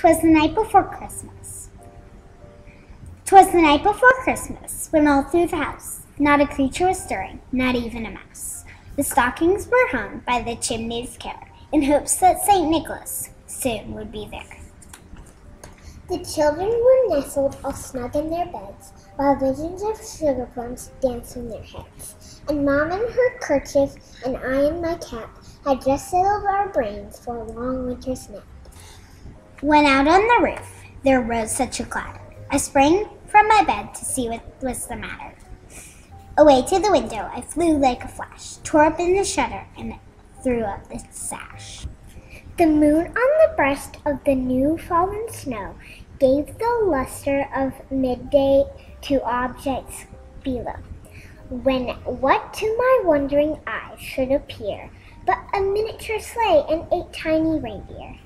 'Twas the night before Christmas. 'Twas the night before Christmas, when all through the house not a creature was stirring, not even a mouse. The stockings were hung by the chimney's care, in hopes that St. Nicholas soon would be there. The children were nestled all snug in their beds, while visions of sugar plums danced in their heads. And Mom in her kerchief, and I in my cap, had just settled our brains for a long winter's nap. When out on the roof there rose such a clatter, I sprang from my bed to see what was the matter. Away to the window I flew like a flash, tore open the shutter, and threw up the sash. The moon on the breast of the new fallen snow gave the luster of midday to objects below, when what to my wondering eyes should appear but a miniature sleigh and 8 tiny reindeer.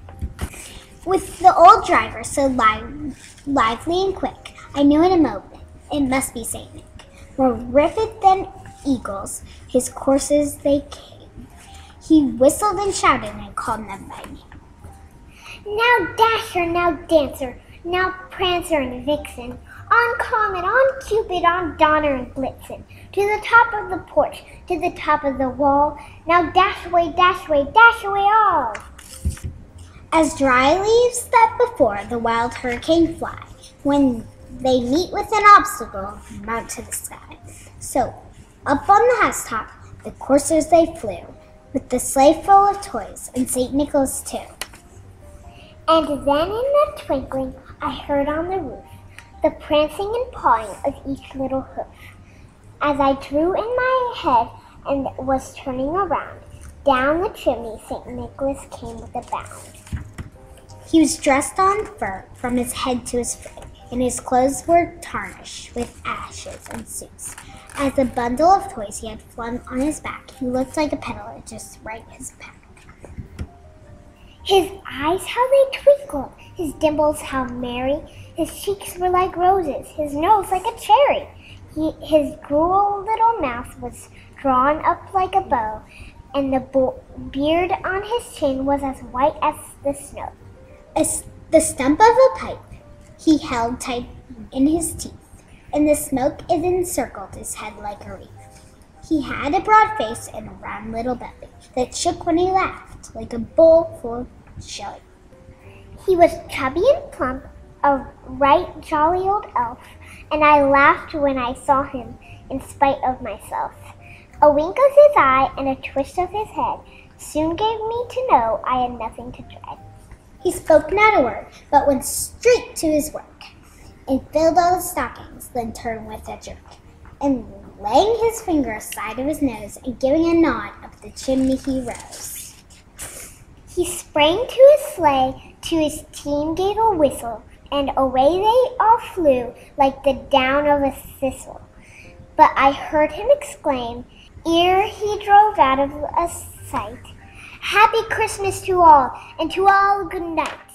With the old driver so lively and quick, I knew in a moment it must be St. Nick. More rapid than eagles, his coursers they came. He whistled and shouted and called them by name. Now Dasher, now Dancer, now Prancer and Vixen, on Comet, on Cupid, on Donner and Blitzen, to the top of the porch, to the top of the wall, now dash away, dash away, dash away all. As dry leaves that before the wild hurricane fly, when they meet with an obstacle, mount to the sky. So, up on the housetop, the coursers they flew, with the sleigh full of toys, and St. Nicholas too. And then in a twinkling, I heard on the roof the prancing and pawing of each little hoof. As I drew in my head and was turning around, down the chimney St. Nicholas came with a bound. He was dressed on fur from his head to his foot, and his clothes were tarnished with ashes and soot. As a bundle of toys he had flung on his back, he looked like a peddler just right his pack. His eyes how they twinkled, his dimples how merry, his cheeks were like roses, his nose like a cherry. His cruel little mouth was drawn up like a bow, and the beard on his chin was as white as the snow. The stump of a pipe he held tight in his teeth, and the smoke it encircled his head like a wreath. He had a broad face and a round little belly that shook when he laughed, like a bowl full of jelly. He was chubby and plump, a right jolly old elf, and I laughed when I saw him, in spite of myself. A wink of his eye and a twist of his head soon gave me to know I had nothing to dread. He spoke not a word, but went straight to his work, and filled all the stockings, then turned with a jerk, and laying his finger aside of his nose, and giving a nod up the chimney he rose. He sprang to his sleigh, to his team gave a whistle, and away they all flew like the down of a thistle. But I heard him exclaim, ere he drove out of sight, "Happy Christmas to all, and to all good night."